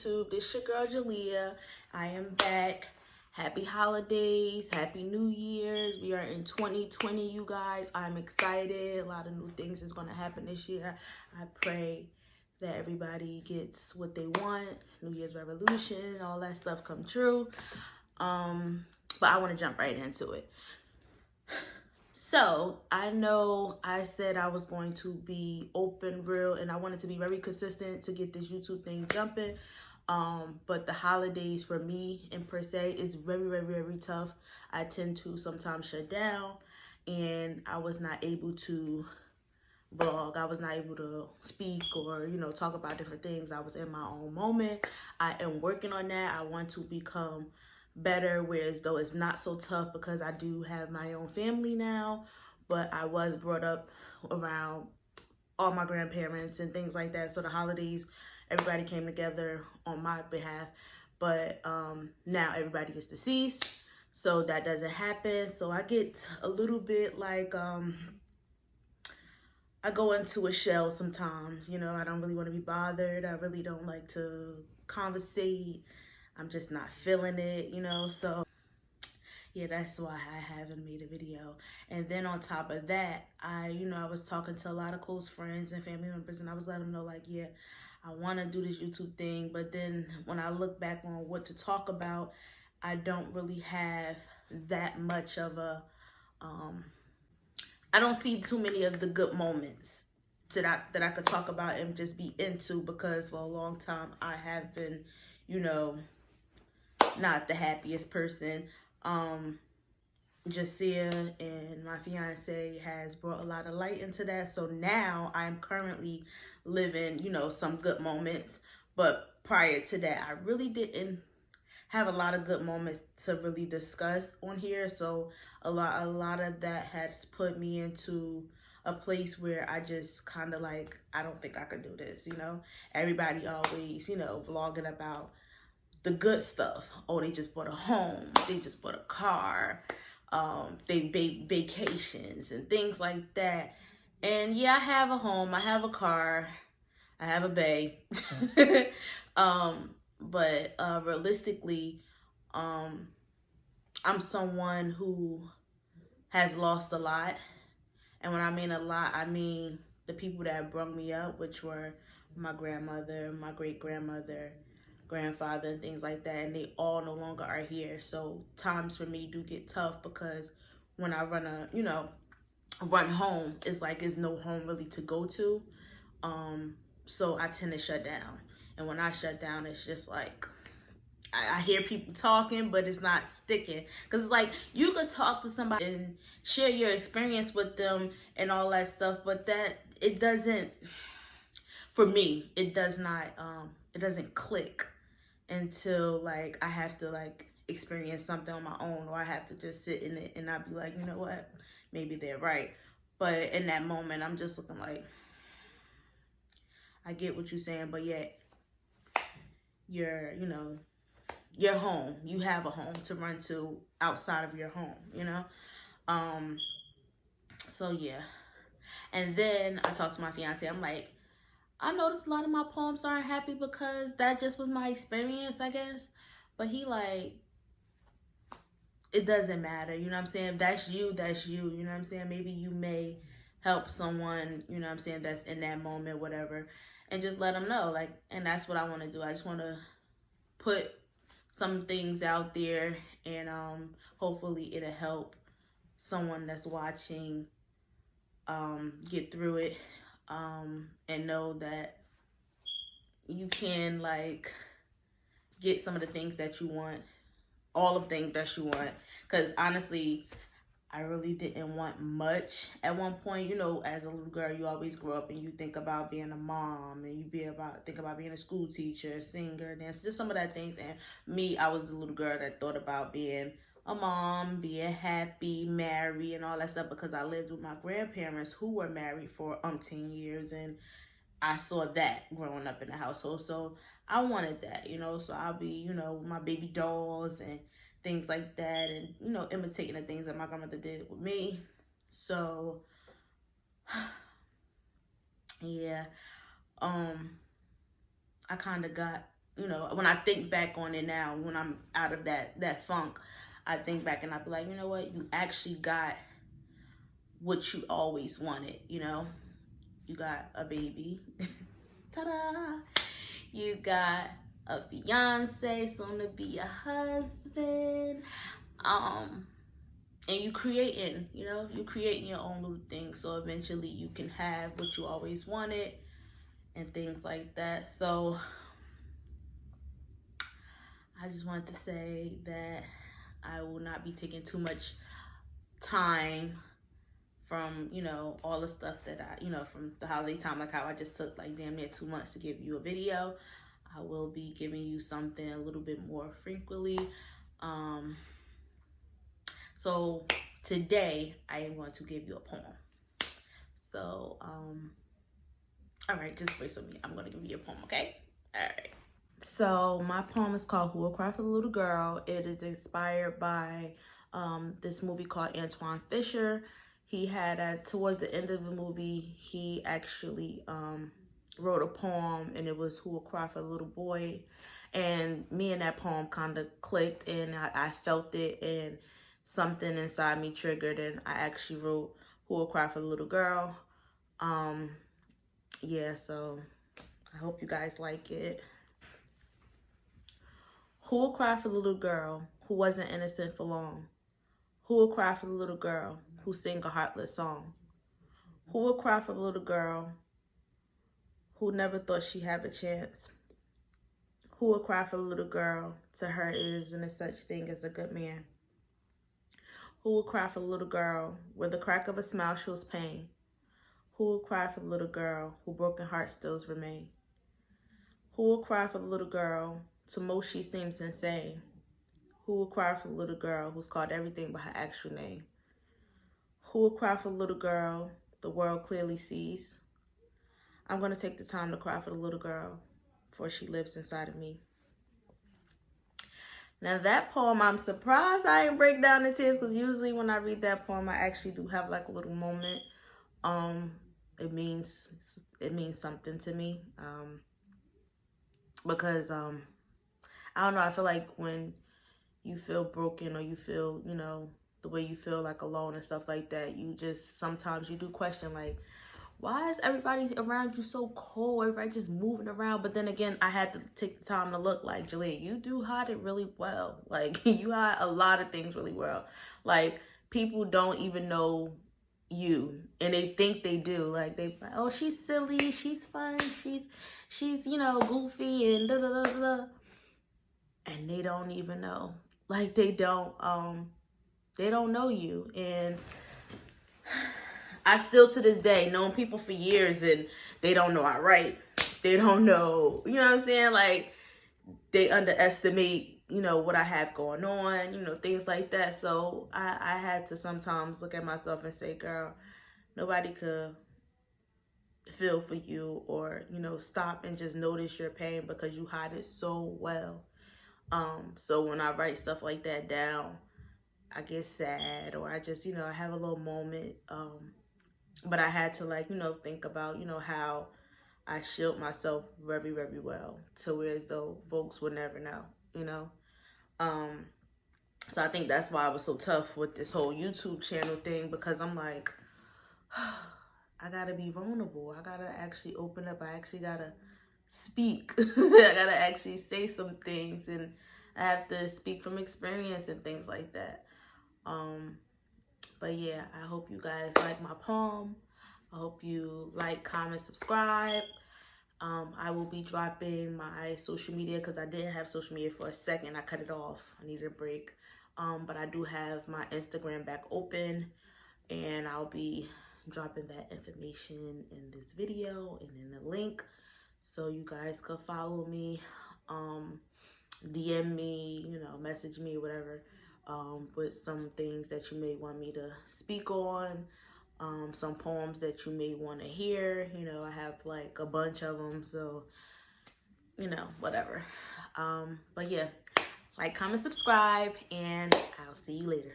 YouTube? This your girl Jaleeyah. I am back. Happy holidays, happy New Year's. We are in 2020, you guys. I'm excited. A lot of new things is going to happen this year. I pray that everybody gets what they want. New Year's resolution, all that stuff come true. But I want to jump right into it. So I know I said I was going to be open, real, and I wanted to be very consistent to get this YouTube thing jumping. But the holidays for me in per se is very, very, very tough. I tend to sometimes shut down, and I was not able to vlog. I was not able to speak or, talk about different things. I was in my own moment. I am working on that. I want to become better, whereas though it's not so tough because I do have my own family now, but I was brought up around all my grandparents and things like that. So the holidays, everybody came together on my behalf, but now everybody is deceased, so that doesn't happen. So I get a little bit like I go into a shell sometimes. I don't really want to be bothered. I really don't like to conversate. I'm just not feeling it, so yeah, that's why I haven't made a video. And then on top of that, I was talking to a lot of close friends and family members, and I was letting them know, like, yeah, I want to do this YouTube thing. But then when I look back on what to talk about, I don't really have that much of a, I don't see too many of the good moments that I could talk about and just be into, because for a long time I have been, not the happiest person. Jasia and my fiance has brought a lot of light into that. So now I'm currently living, some good moments. But prior to that, I really didn't have a lot of good moments to really discuss on here. So a lot of that has put me into a place where I just kind of like, I don't think I could do this, Everybody always, vlogging about the good stuff. Oh, they just bought a home. They just bought a car. They vacations and things like that. And yeah, I have a home. I have a car. I have a bae. But realistically, I'm someone who has lost a lot. And when I mean a lot, I mean the people that brought me up, which were my grandmother, my great-grandmother, grandfather, and things like that, and they all no longer are here. So times for me do get tough, because when I run home, it's like there's no home really to go to. So I tend to shut down, and when I shut down, it's just like I hear people talking, but it's not sticking. Because it's like, you could talk to somebody and share your experience with them and all that stuff, but it doesn't, for me, it does not, it doesn't click until like I have to like experience something on my own, or I have to just sit in it and I'll be like, you know what, maybe they're right. But in that moment, I'm just looking like, I get what you're saying, but yet you're home. You have a home to run to outside of your home, So yeah. And then I talked to my fiance. I'm like, I noticed a lot of my poems aren't happy because that just was my experience, I guess. But he like, it doesn't matter, you know what I'm saying? That's you, you know what I'm saying? Maybe you may help someone, you know what I'm saying, that's in that moment, whatever. And just let them know, like, and that's what I want to do. I just want to put some things out there, and hopefully it'll help someone that's watching get through it. And know that you can like get some of the things that you want, all of the things that you want. Because honestly, I really didn't want much at one point. As a little girl, you always grow up and you think about being a mom, and you think about being a school teacher, singer, dancer, just some of that things. And me, I was a little girl that thought about being a mom, being happy, married, and all that stuff, because I lived with my grandparents who were married for umpteen years, and I saw that growing up in the household. So I wanted that, so I'll be, with my baby dolls and things like that, and, imitating the things that my grandmother did with me. So yeah, I kind of got you know, when I think back on it now, when I'm out of that funk, I think back and I be like, you know what, you actually got what you always wanted, you know. You got a baby. Ta-da! You got a fiance, soon to be a husband. And you creating, you know, you creating your own little thing. So eventually you can have what you always wanted and things like that. So I just wanted to say that I will not be taking too much time from, you know, all the stuff that I, you know, from the holiday time, like how I just took like damn near 2 months to give you a video. I will be giving you something a little bit more frequently. So today I am going to give you a poem. So, all right, just brace with me. I'm going to give you a poem, okay? All right. So my poem is called Who Will Cry for the Little Girl. It is inspired by this movie called Antwone Fisher. He had, towards the end of the movie, he actually wrote a poem, and it was Who Will Cry for the Little Boy. And me and that poem kind of clicked, and I felt it, and something inside me triggered, and I actually wrote Who Will Cry for the Little Girl. Yeah, so I hope you guys like it. Who will cry for the little girl who wasn't innocent for long? Who will cry for the little girl who sang a heartless song? Who will cry for the little girl who never thought she'd have a chance? Who will cry for the little girl to her isn't a such thing as a good man? Who will cry for the little girl where the crack of a smile shows pain? Who will cry for the little girl who broken heart still remain? Who will cry for the little girl to most she seems insane? Who will cry for the little girl who's called everything but her actual name? Who will cry for the little girl the world clearly sees? I'm going to take the time to cry for the little girl, for she lives inside of me. Now that poem, I'm surprised I didn't break down in tears, because usually when I read that poem, I actually do have like a little moment. It means something to me. Because I don't know, I feel like when you feel broken, or you feel, you know, the way you feel like alone and stuff like that, you just, sometimes you do question like, why is everybody around you so cold? Everybody just moving around. But then again, I had to take the time to look like, Jaleeyah, you do hide it really well. Like, you hide a lot of things really well. Like, people don't even know you, and they think they do. Like, they like, oh, she's silly, she's fun, she's you know, goofy and da da da da, and they don't even know. Like, they don't know you. And I still to this day known people for years, and they don't know I write. They don't know, you know what I'm saying? Like, they underestimate, you know, what I have going on, you know, things like that. So I had to sometimes look at myself and say, girl, nobody could feel for you, or, you know, stop and just notice your pain, because you hide it so well. So when I write stuff like that down, I get sad, or I just, you know, I have a little moment. But I had to, like, you know, think about, you know, how I shield myself very, very well, to where as though folks would never know, you know. So I think that's why I was so tough with this whole YouTube channel thing, because I'm like, I gotta be vulnerable. I gotta actually open up. I actually gotta speak. I gotta actually say some things, and I have to speak from experience and things like that. But yeah, I hope you guys like my poem. I hope you like, comment, subscribe. I will be dropping my social media, because I didn't have social media for a second. I cut it off. I needed a break. But I do have my Instagram back open, and I'll be dropping that information in this video and in the link, so you guys could follow me, DM me, you know, message me, whatever, with some things that you may want me to speak on, some poems that you may want to hear. You know, I have like a bunch of them, so, you know, whatever. But yeah, like, comment, subscribe, and I'll see you later.